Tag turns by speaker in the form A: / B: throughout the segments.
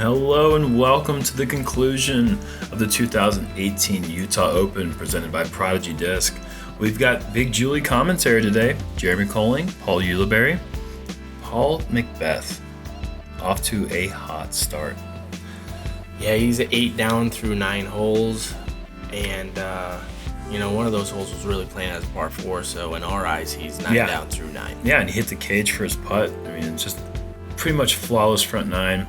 A: Hello and welcome to the conclusion of the 2018 Utah Open presented by Prodigy Disc. We've got Big Julie commentary today. Jeremy Koling, Paul Ulibarri, Paul McBeth. Off to a hot start.
B: Yeah, he's 8 down through 9 holes, and one of those holes was really playing as a par 4, so in our eyes, he's 9 down through 9.
A: Yeah, and he hit the cage for his putt. I mean, it's just pretty much flawless front 9.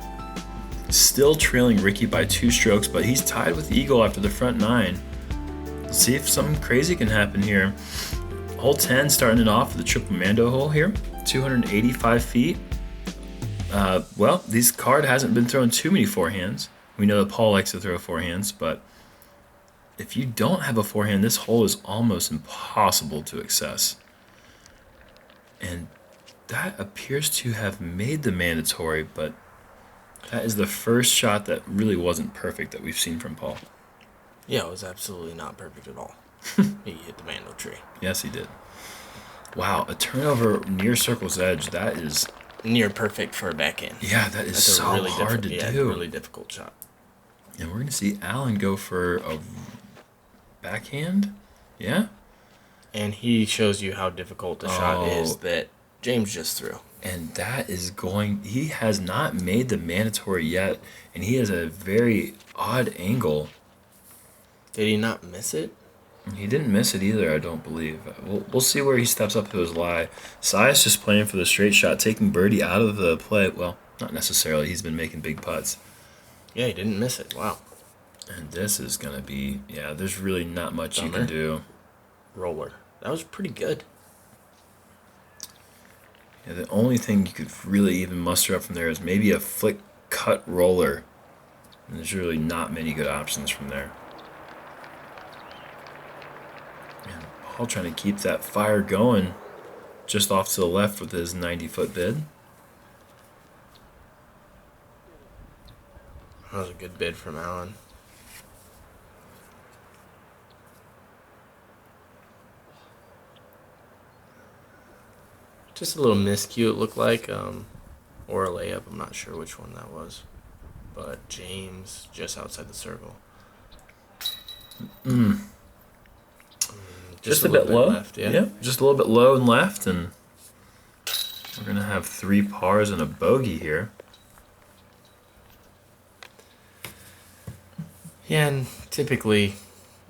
A: Still trailing Ricky by 2 strokes, but he's tied with Eagle after the front 9. Let's see if something crazy can happen here. Hole 10 starting it off with the triple Mando hole here, 285 feet. This card hasn't been throwing too many forehands. We know that Paul likes to throw forehands, but if you don't have a forehand, this hole is almost impossible to access. And that appears to have made the mandatory, but that is the first shot that really wasn't perfect that we've seen from Paul.
B: Yeah, it was absolutely not perfect at all. He hit the Mando tree.
A: Yes, he did. Wow, a turnover near circle's edge, that is
B: near perfect for a backhand.
A: Yeah, that's so really hard to do.
B: Really difficult shot.
A: And we're going to see Allen go for a backhand. Yeah?
B: And he shows you how difficult the shot is that James just threw.
A: And that is he has not made the mandatory yet, and he has a very odd angle.
B: Did he not miss it?
A: He didn't miss it either, I don't believe. We'll see where he steps up to his lie. Sias just playing for the straight shot, taking birdie out of the play. Well, not necessarily. He's been making big putts.
B: Yeah, he didn't miss it. Wow.
A: And this is going to be, there's really not much you can do.
B: Roller. That was pretty good.
A: Yeah, the only thing you could really even muster up from there is maybe a flick cut roller. And there's really not many good options from there. And Paul trying to keep that fire going just off to the left with his 90-foot bid.
B: That was a good bid from Allen. Just a little miscue, it looked like, or a layup. I'm not sure which one that was. But James just outside the circle.
A: Just a bit low.
B: Left, yeah,
A: just a little bit low and left, and we're going to have 3 pars and a bogey here.
B: Yeah, and typically,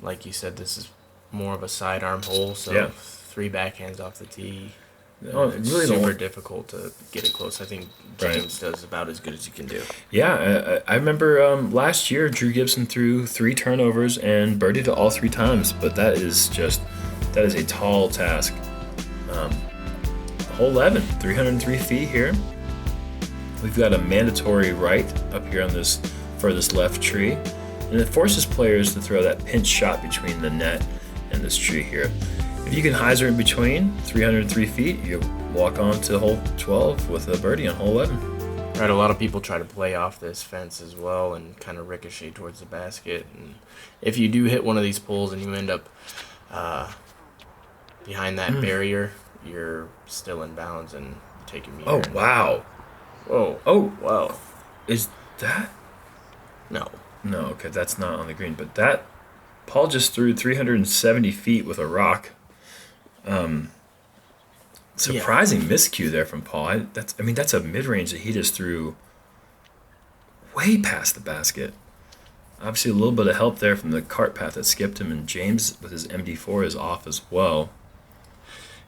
B: like you said, this is more of a sidearm hole, so 3 backhands off the tee. It's really super difficult to get it close. I think James does about as good as you can do.
A: Yeah, I remember last year Drew Gibson threw 3 turnovers and birdied it all 3 times, but that is a tall task. Hole 11, 303 feet here. We've got a mandatory right up here on this furthest left tree, and it forces players to throw that pinch shot between the net and this tree here. If you can hyzer in between 303 feet, you walk on to hole 12 with a birdie on hole 11.
B: Right, a lot of people try to play off this fence as well and kind of ricochet towards the basket. And if you do hit one of these poles and you end up behind that barrier, you're still in bounds and taking me.
A: Oh, wow.
B: Whoa.
A: Oh, wow. Is that?
B: No.
A: No, okay, that's not on the green. But that, Paul just threw 370 feet with a rock. Surprising miscue there from Paul. That's a mid-range that he just threw way past the basket. Obviously, a little bit of help there from the cart path that skipped him, and James with his MD4 is off as well.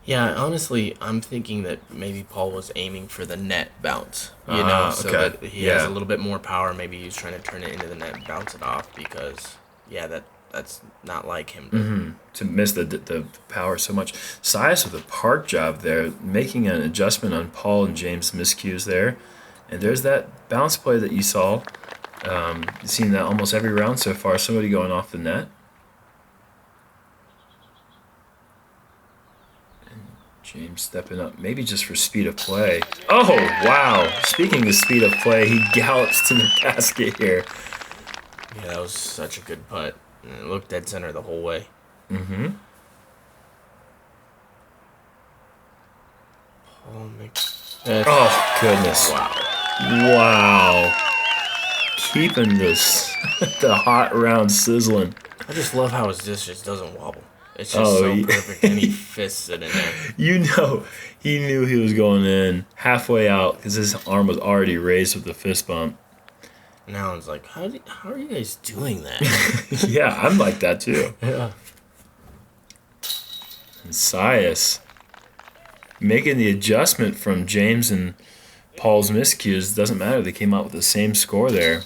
B: Yeah, honestly, I'm thinking that maybe Paul was aiming for the net bounce, so that he has a little bit more power. Maybe he's trying to turn it into the net and bounce it off because, that's not like him
A: to miss the power so much. Sias with a park job there, making an adjustment on Paul and James' miscues there. And there's that bounce play that you saw. You've seen that almost every round so far, somebody going off the net. And James stepping up, maybe just for speed of play. Oh, wow. Speaking of speed of play, he gallops to the basket here.
B: Yeah, that was such a good putt. And it looked dead center the whole way.
A: Mm-hmm.
B: Paul McBeth.
A: Oh, goodness.
B: Wow.
A: Wow. keeping this the hot round sizzling.
B: I just love how his disc just doesn't wobble. It's just perfect, and he fists it in there.
A: You know, he knew he was going in halfway out because his arm was already raised with the fist bump.
B: And Alan's like, how are you guys doing that?
A: Yeah, I'm like that too.
B: Yeah.
A: And Sias making the adjustment from James and Paul's miscues. Doesn't matter. They came out with the same score there.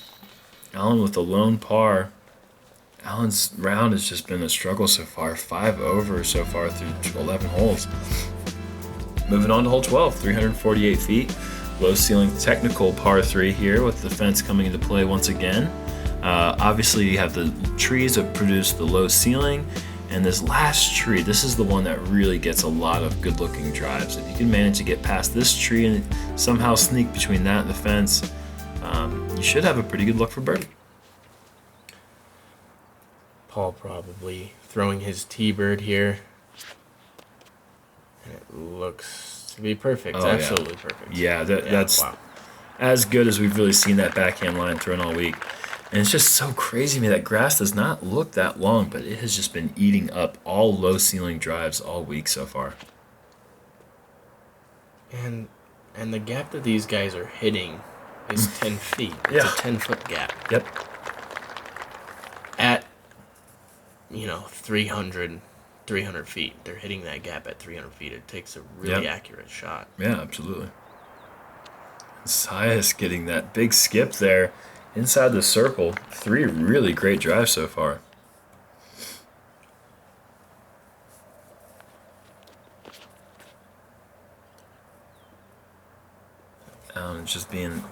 A: Alan with the lone par. Alan's round has just been a struggle so far. 5 over so far through 11 holes. Moving on to hole 12, 348 feet. Low ceiling technical par 3 here with the fence coming into play once again. Obviously you have the trees that produce the low ceiling. And this last tree, this is the one that really gets a lot of good looking drives. If you can manage to get past this tree and somehow sneak between that and the fence, you should have a pretty good look for birdie.
B: Paul probably throwing his T-bird here. And it looks to be perfect.
A: Oh,
B: Absolutely perfect.
A: Yeah, that's wow. As good as we've really seen that backhand line thrown all week. And it's just so crazy to me that grass does not look that long, but it has just been eating up all low ceiling drives all week so far.
B: And the gap that these guys are hitting is 10 feet. It's a 10-foot gap.
A: Yep.
B: At 300 feet. They're hitting that gap at 300 feet. It takes a really accurate shot.
A: Yeah, absolutely. Sias getting that big skip there inside the circle. 3 really great drives so far. Just being,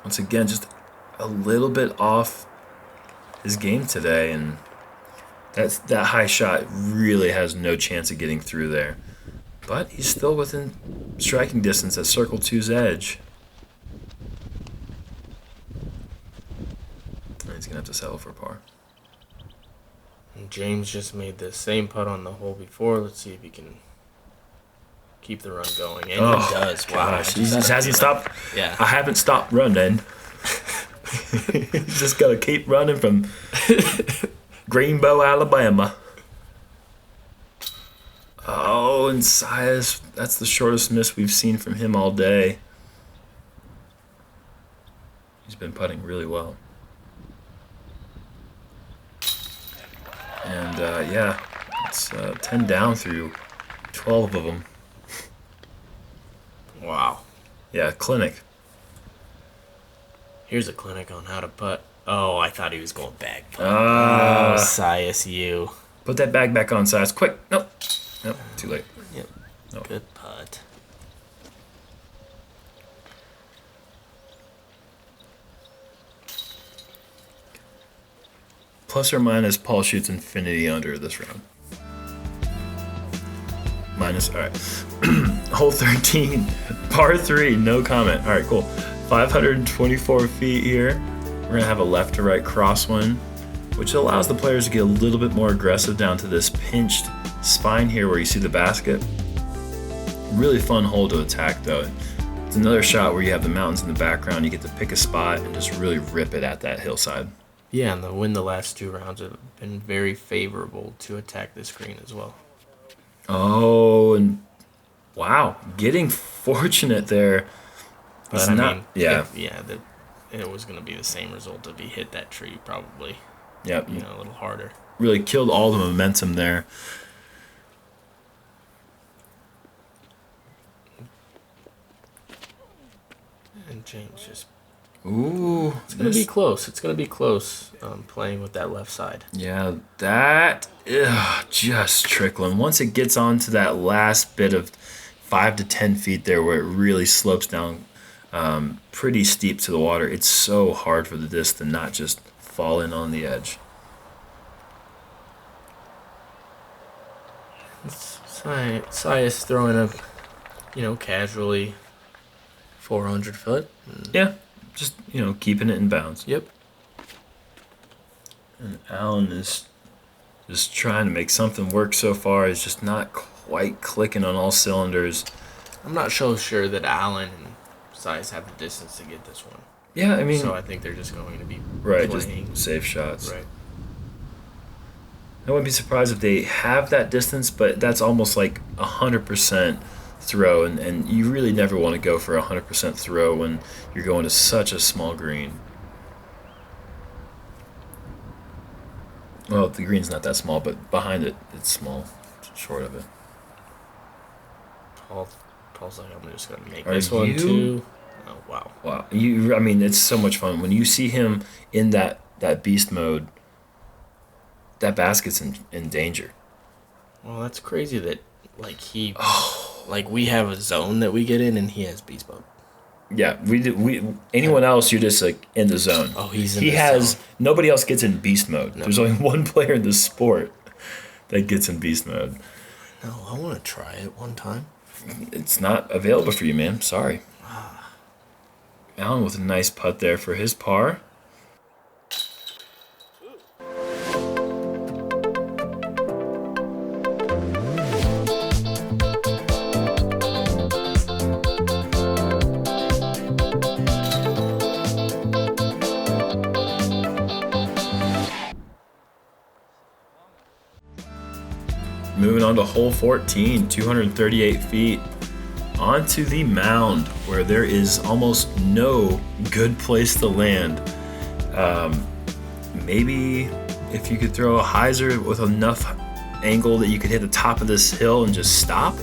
A: once again, just a little bit off his game today, and that high shot really has no chance of getting through there. But he's still within striking distance at Circle 2's edge. And he's going to have to settle for par.
B: And James just made the same putt on the hole before. Let's see if he can keep the run going. And he does. Wow.
A: He just hasn't stopped.
B: Yeah.
A: I haven't stopped running. He's just got to keep running from Greenbow, Alabama. Oh, and Sias, that's the shortest miss we've seen from him all day. He's been putting really well. And, it's 10 down through 12 of them.
B: Wow.
A: Yeah, clinic.
B: Here's a clinic on how to putt. Oh, I thought he was going back. Oh, Sias, you.
A: Put that bag back on, Sias. Quick. Nope, too late.
B: Yep.
A: Nope.
B: Good putt.
A: Plus or minus, Paul shoots infinity under this round. Minus, all right. Hole 13, par 3, no comment. All right, cool. 524 feet here. We're going to have a left to right crosswind, which allows the players to get a little bit more aggressive down to this pinched spine here where you see the basket. Really fun hole to attack, though. It's another shot where you have the mountains in the background. You get to pick a spot and just really rip it at that hillside.
B: Yeah, and the last 2 rounds have been very favorable to attack this green as well.
A: Oh, and wow, getting fortunate there.
B: But I mean, it was going to be the same result if he hit that tree, probably.
A: Yep.
B: A little harder.
A: Really killed all the momentum there.
B: And James just...
A: Ooh.
B: It's going to be close. It's going to be close playing with that left side.
A: Yeah, that... just trickling. Once it gets onto that last bit of 5 to 10 feet there where it really slopes down pretty steep to the water, it's so hard for the disc to not just fall in on the edge.
B: Sias throwing a, casually 400 foot.
A: Yeah, just, keeping it in bounds.
B: Yep.
A: And Alan is just trying to make something work so far. He's just not quite clicking on all cylinders.
B: I'm not so sure that Alan and Sias have the distance to get this one.
A: Yeah, I mean...
B: So I think they're just going to be
A: right,
B: playing.
A: Just safe shots.
B: Right.
A: I wouldn't be surprised if they have that distance, but that's almost like 100% throw, and you really never want to go for 100% throw when you're going to such a small green. Well, the green's not that small, but behind it, it's small, short of it.
B: Paul's like, I'm just going to make
A: Are
B: this one
A: you-
B: too. Oh, wow.
A: Wow, I mean, it's so much fun when you see him in that beast mode. That basket's in danger.
B: Well, that's crazy that like we have a zone that we get in, and he has beast mode.
A: Yeah, anyone else, you're just like in the zone.
B: Oh, he's in the zone.
A: Nobody else gets in beast mode.
B: No.
A: There's only one player in the sport that gets in beast mode.
B: No, I want to try it one time.
A: It's not available for you, man. Sorry. Allen with a nice putt there for his par. Moving on to hole 14, 238 feet. Onto the mound, where there is almost no good place to land. Maybe if you could throw a hyzer with enough angle that you could hit the top of this hill and just stop.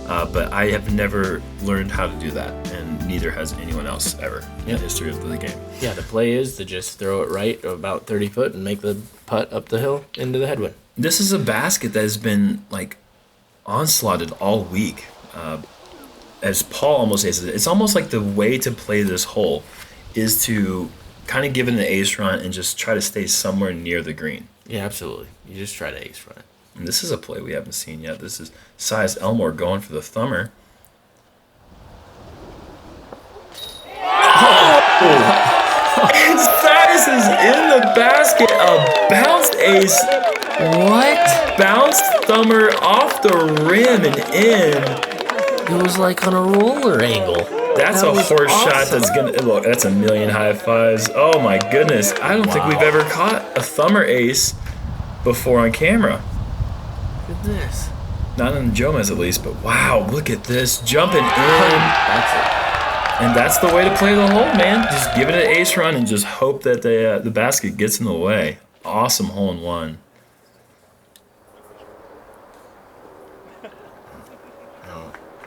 A: But I have never learned how to do that, and neither has anyone else ever in the history of the game.
B: Yeah, the play is to just throw it right about 30 foot and make the putt up the hill into the headwind.
A: This is a basket that has been like onslaughted all week. As Paul almost says, it's almost like the way to play this hole is to kind of give it an ace run and just try to stay somewhere near the green.
B: Yeah, absolutely. You just try to ace run it.
A: And this is a play we haven't seen yet. This is Sias Elmore going for the thumber. And Sias is in the basket. A bounced ace.
B: What?
A: Bounced thumber off the rim and in.
B: It was like on a roller angle.
A: That's a horse shot that's gonna look. That's a million high fives. Oh my goodness! I don't think we've ever caught a thumber ace before on camera.
B: Look at this.
A: Not in Jomez at least, but wow! Look at this jumping in.
B: That's it.
A: And that's the way to play the hole, man. Just give it an ace run and just hope that the basket gets in the way. Awesome hole in one.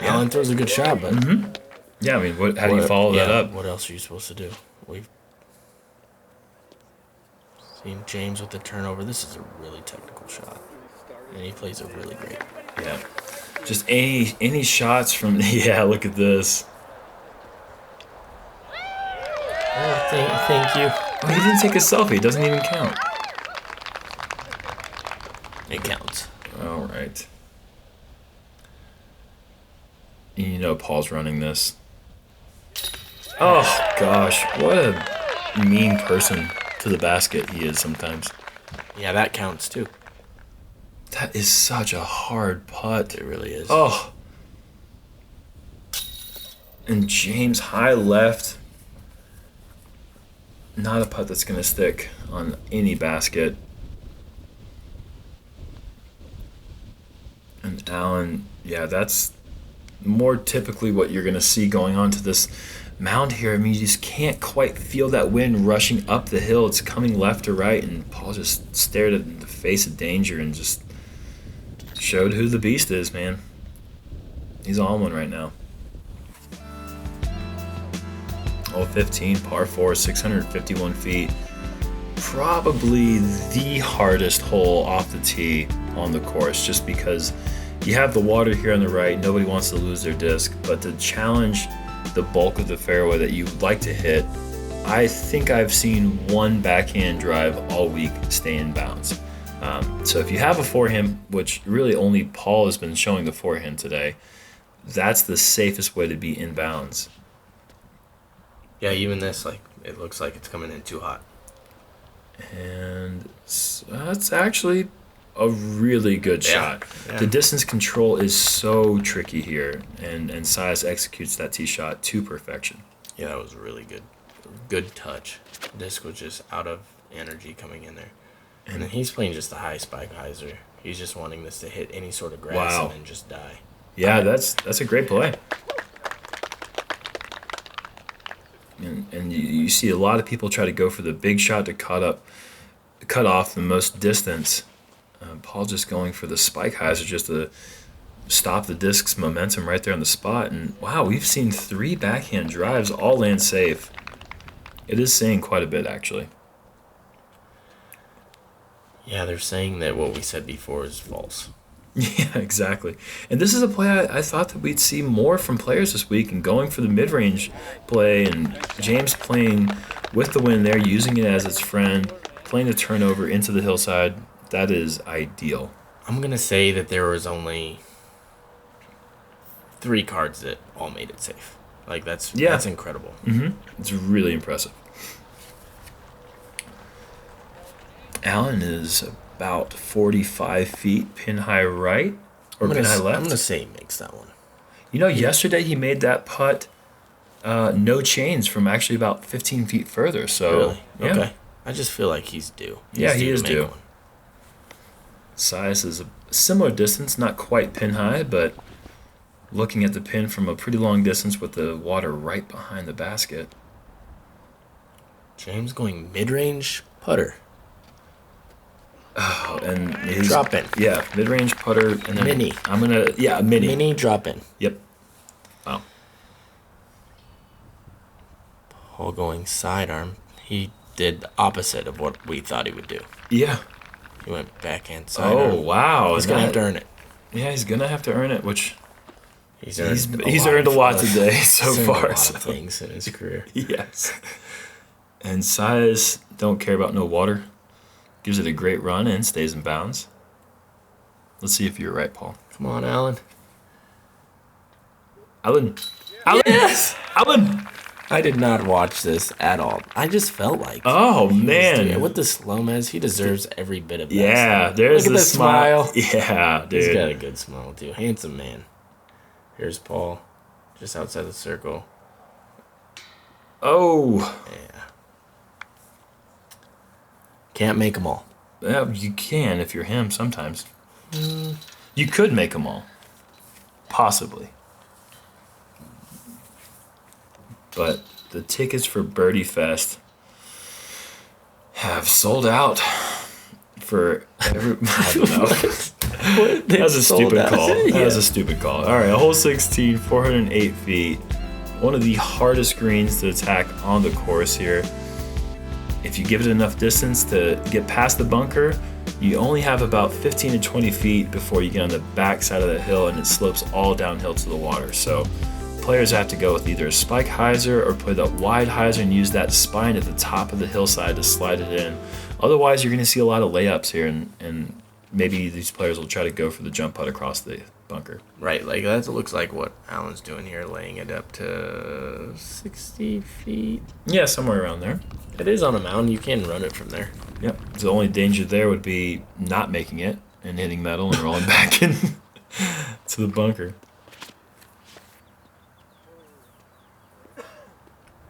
B: Allen throws a good shot, but
A: Yeah, I mean, how do you follow that up?
B: What else are you supposed to do? We've seen James with the turnover. This is a really technical shot, and he plays it really great.
A: Yeah, just any shots from look at this.
B: Oh, thank you.
A: Oh, he didn't take a selfie. It doesn't even count.
B: It counts.
A: All right. You know Paul's running this. Oh, gosh. What a mean person to the basket he is sometimes.
B: Yeah, that counts too.
A: That is such a hard putt.
B: It really is.
A: Oh. And James high left. Not a putt that's going to stick on any basket. And Allen, yeah, that's more typically what you're going to see going on to this mound here. I mean, you just can't quite feel that wind rushing up the hill. It's coming left or right, and Paul just stared at the face of danger and just showed who the beast is, man. He's on one right now. Hole 15, par 4, 651 feet. Probably the hardest hole off the tee on the course, just because you have the water here on the right. Nobody wants to lose their disc, but to challenge the bulk of the fairway that you like to hit, I think I've seen one backhand drive all week stay in bounds. So if you have a forehand, which really only Paul has been showing the forehand today, that's the safest way to be in bounds.
B: Yeah, even this, it looks like it's coming in too hot.
A: And that's actually a really good shot.
B: Yeah.
A: The distance control is so tricky here, and Sias executes that tee shot to perfection.
B: Yeah, that was really good. good touch. Disc was just out of energy coming in there. And then he's playing just the high spike hyzer. He's just wanting this to hit any sort of grass and then just die.
A: Yeah, that's a great play. And you see a lot of people try to go for the big shot to cut off the most distance. Paul just going for the spike hyzer just to stop the disc's momentum right there on the spot. And wow, we've seen 3 backhand drives all land safe. It is saying quite a bit, actually.
B: Yeah, they're saying that what we said before is false.
A: Yeah, exactly. And this is a play I thought that we'd see more from players this week, and going for the mid-range play, and James playing with the wind there, using it as its friend, playing the turnover into the hillside. That is ideal.
B: I'm going to say that there was only 3 cards that all made it safe. Like, that's incredible.
A: Mm-hmm. It's really impressive. Allen is about 45 feet pin high right or pin high left.
B: I'm going to say he makes that one.
A: You know, yesterday he made that putt no chains from actually about 15 feet further. So,
B: really?
A: Yeah.
B: Okay. I just feel like he's due.
A: He is due. Sias is a similar distance, not quite pin high, but looking at the pin from a pretty long distance with the water right behind the basket.
B: James going mid-range putter.
A: Oh, and his
B: drop in.
A: Yeah, mid-range putter and then
B: mini.
A: I'm gonna mini.
B: Mini drop in.
A: Yep. Wow.
B: Paul going sidearm. He did the opposite of what we thought he would do.
A: Yeah.
B: He went backhand sidearm.
A: Oh wow!
B: He's gonna have to earn it.
A: Yeah, he's gonna have to earn it, which
B: he's earned
A: a lot today so far.
B: A lot of things in his career.
A: Yes. And Sias don't care about no water. Gives it a great run and stays in bounds. Let's see if you're right, Paul.
B: Come on, Allen.
A: Allen.
B: Yes!
A: Allen!
B: I did not watch this at all. I just felt like...
A: Oh, man.
B: With the SloMez, he deserves every bit of that.
A: Yeah, there's the smile. Yeah, dude.
B: He's got a good smile, too. Handsome man. Here's Paul, just outside the circle.
A: Oh.
B: Yeah. Can't make them all.
A: Yeah, you can if you're him sometimes. You could make them all. Possibly. But the tickets for Birdie Fest have sold out for every... I don't know. That was a stupid call. That was a stupid call. All right, a hole 16, 408 feet. One of the hardest greens to attack on the course here. If you give it enough distance to get past the bunker, you only have about 15 to 20 feet before you get on the back side of the hill, and it slopes all downhill to the water. So players have to go with either a spike hyzer or play the wide hyzer and use that spine at the top of the hillside to slide it in. Otherwise, you're going to see a lot of layups here, and maybe these players will try to go for the jump putt across the bunker.
B: Right, like that looks like what Allen's doing here, laying it up to 60 feet.
A: Yeah, somewhere around there.
B: It is on a mountain. You can run it from there.
A: Yep. The only danger there would be not making it and hitting metal and rolling back in to the bunker.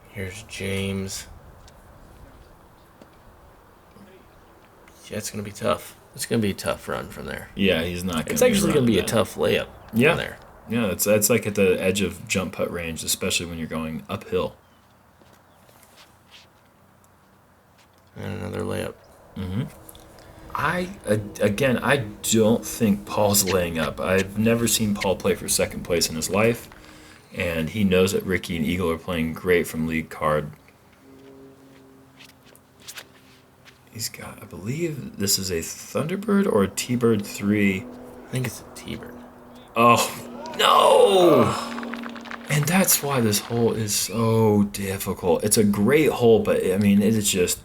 B: Here's James. Yeah, it's going to be tough. It's going to be a tough run from there.
A: Yeah, he's not going to.
B: It's actually going to be a tough layup from there.
A: Yeah, it's like at the edge of jump putt range, especially when you're going uphill.
B: And another layup.
A: Mm-hmm. I don't think Paul's laying up. I've never seen Paul play for second place in his life, and he knows that Ricky and Eagle are playing great from lead card. He's got, I believe this is a Thunderbird or a T-Bird 3.
B: I think it's a T-Bird.
A: Oh, no! And that's why this hole is so difficult. It's a great hole, but, I mean, it is just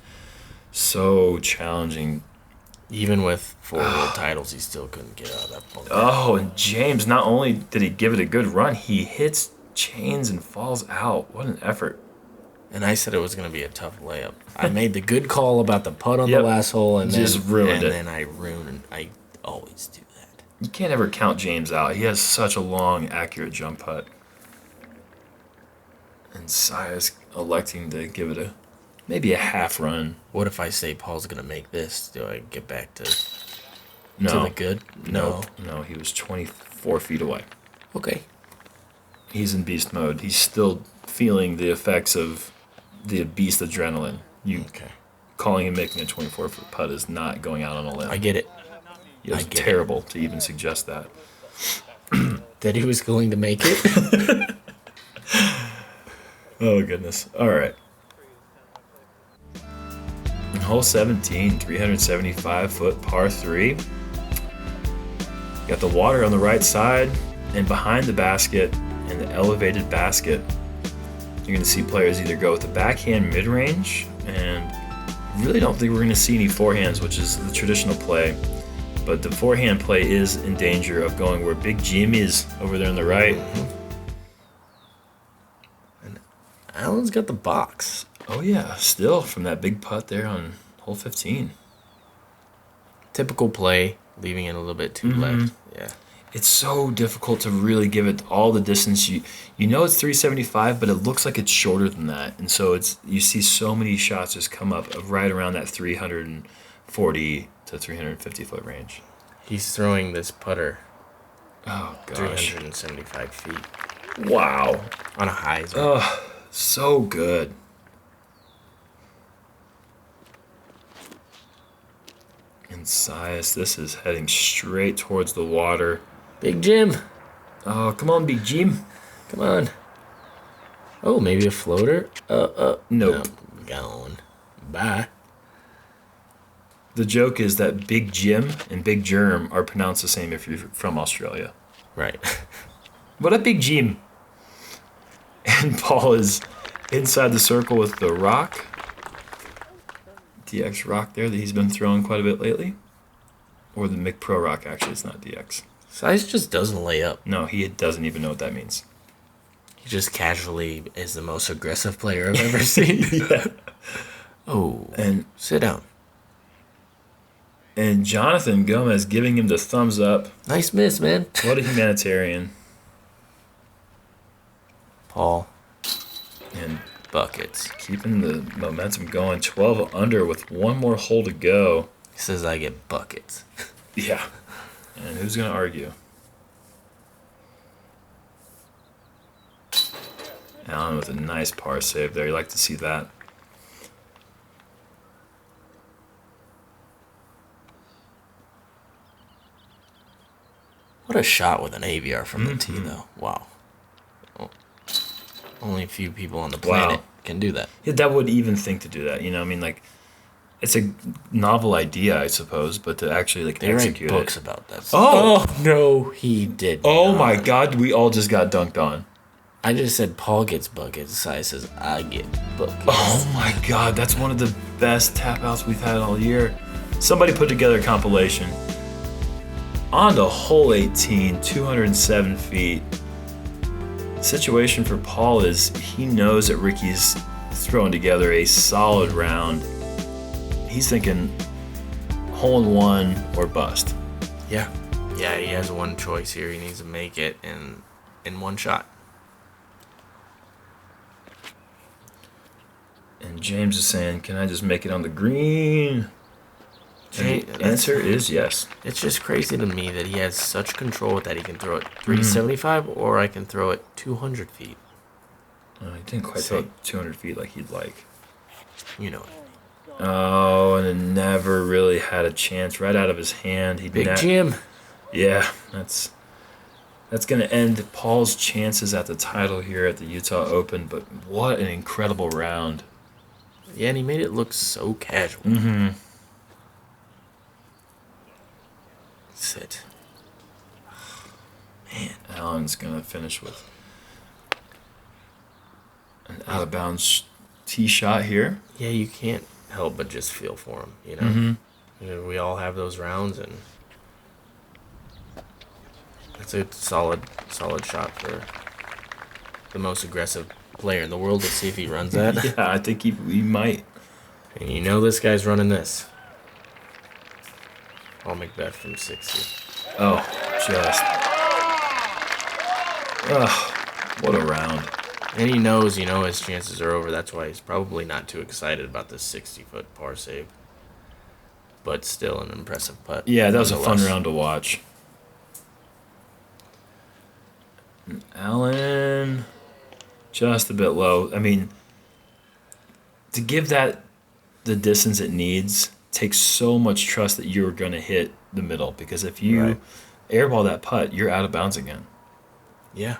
A: so challenging.
B: Even with 4 world titles, he still couldn't get out of that bunker.
A: Oh, and James, not only did he give it a good run, he hits chains and falls out. What an effort.
B: And I said it was going to be a tough layup. I made the good call about the putt on the last hole, and
A: just ruined it.
B: And then I ruined. I always do that.
A: You can't ever count James out. He has such a long, accurate jump putt. And Sias electing to give it maybe a half run.
B: What if I say Paul's going to make this? Do I get back to
A: the
B: good?
A: No, he was 24 feet away.
B: Okay.
A: He's in beast mode. He's still feeling the effects of the beast adrenaline. Calling him making a 24-foot putt is not going out on a limb.
B: I get it.
A: It's terrible to even suggest that.
B: That he was going to make it?
A: Oh, goodness. All right. Hole 17, 375-foot par 3. Got the water on the right side, and behind the basket, in the elevated basket, you're going to see players either go with the backhand mid-range, and really don't think we're going to see any forehands, which is the traditional play. But the forehand play is in danger of going where Big Jim is over there on the right.
B: And Allen's got the box.
A: Oh, yeah. Still from that big putt there on hole 15.
B: Typical play, leaving it a little bit too left. Yeah.
A: It's so difficult to really give it all the distance. You know it's 375, but it looks like it's shorter than that. And so you see so many shots just come up right around that 340 to 350 foot range.
B: He's throwing this putter.
A: Oh, gosh.
B: 375 feet.
A: Wow.
B: On a high.
A: Oh, so good. And Sias, this is heading straight towards the water.
B: Big Jim.
A: Oh, come on, Big Jim.
B: Come on. Oh, maybe a floater?
A: Nope.
B: No, gone. Bye.
A: The joke is that Big Jim and Big Germ are pronounced the same if you're from Australia.
B: Right.
A: What up, Big Jim? And Paul is inside the circle with the rock. DX rock there that he's been throwing quite a bit lately. Or the McPro rock, actually. It's not DX.
B: Sias just doesn't lay up.
A: No, he doesn't even know what that means.
B: He just casually is the most aggressive player I've ever seen.
A: Yeah.
B: Oh,
A: and
B: sit down.
A: And Jonathan Gomez giving him the thumbs up.
B: Nice miss, man.
A: What a humanitarian.
B: Paul.
A: And
B: buckets.
A: Keeping the momentum going. 12 under with one more hole to go.
B: He says I get buckets.
A: Yeah. And who's going to argue? Allen with a nice par save there. You like to see that.
B: What a shot with an AVR from the tee, though. Wow. Only a few people on the planet can do that.
A: Yeah, that would even think to do that. You know, I mean, like, it's a novel idea, I suppose, but to actually execute
B: write books about that.
A: Oh
B: no, he did.
A: Oh
B: not.
A: My God, we all just got dunked on.
B: I just said Paul gets buckets. Sias says I get buckets.
A: Oh my God, that's one of the best tap outs we've had all year. Somebody put together a compilation. On to hole 18, 207 feet. The situation for Paul is he knows that Ricky's throwing together a solid round. He's thinking hole in one or bust.
B: Yeah. Yeah, he has one choice here. He needs to make it in one shot.
A: And James is saying, can I just make it on the green? And the answer is yes.
B: It's just crazy to me that he has such control that he can throw it 375 or I can throw it 200 feet.
A: He didn't quite throw it 200 feet like he'd like.
B: You know it.
A: Oh, and it never really had a chance right out of his hand.
B: Big Jim.
A: Yeah, that's going to end Paul's chances at the title here at the Utah Open, but what an incredible round.
B: Yeah, and he made it look so casual.
A: Mm-hmm.
B: Sit.
A: Man, Allen's going to finish with an out-of-bounds tee shot here.
B: Yeah, you can't help but just feel for him, you know?
A: Mm-hmm.
B: You know, we all have those rounds, and it's a solid shot for the most aggressive player in the world. Let's see if he runs that.
A: Yeah, I think he might.
B: And you know this guy's running this. I'll McBeth from 60.
A: Oh, just. Ugh, what a round.
B: And he knows, his chances are over. That's why he's probably not too excited about this 60-foot par save. But still an impressive putt.
A: Yeah, that was a fun round to watch. Allen, just a bit low. I mean, to give that the distance it needs takes so much trust that you're going to hit the middle. Because if you airball that putt, you're out of bounds again.
B: Yeah.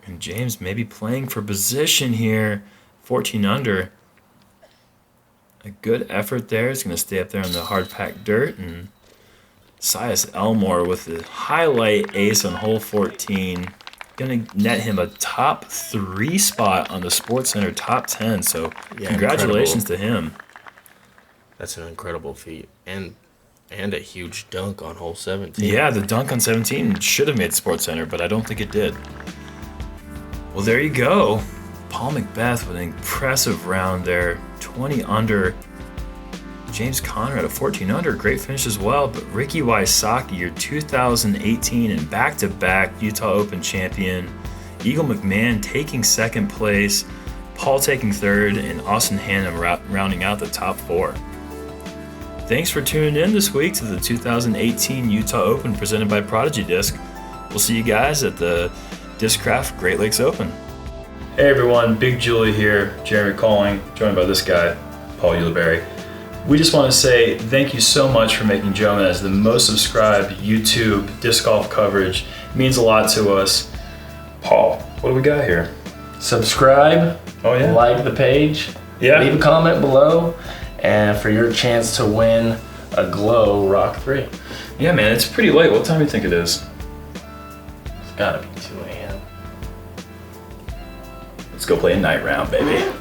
A: And James maybe playing for position here, 14 under. A good effort there. He's going to stay up there on the hard-packed dirt. And Sias Elmore with the highlight ace on hole 14. Going to net him a top 3 spot on the SportsCenter top 10. So congratulations to him.
B: That's an incredible feat. And a huge dunk on hole 17.
A: Yeah, the dunk on 17 should have made SportsCenter, but I don't think it did. Well, there you go. Paul McBeth with an impressive round there. 20 under. James Conrad at 14 under. Great finish as well. But Ricky Wysocki, your 2018 and back-to-back Utah Open champion. Eagle McMahon taking second place. Paul taking third. And Austin Hannum rounding out the top 4. Thanks for tuning in this week to the 2018 Utah Open presented by Prodigy Disc. We'll see you guys at the Discraft Great Lakes Open. Hey everyone, Big Julie here, Jeremy Koling, joined by this guy, Paul Ulibarri. We just want to say thank you so much for making Jomez the most subscribed YouTube disc golf coverage. It means a lot to us. Paul, what do we got here?
C: Subscribe, like the page, leave a comment below, and for your chance to win a Glow Rock 3.
A: Yeah man, it's pretty late. What time do you think it is?
C: It's gotta be 2 a.m.
A: Let's go play a night round, baby.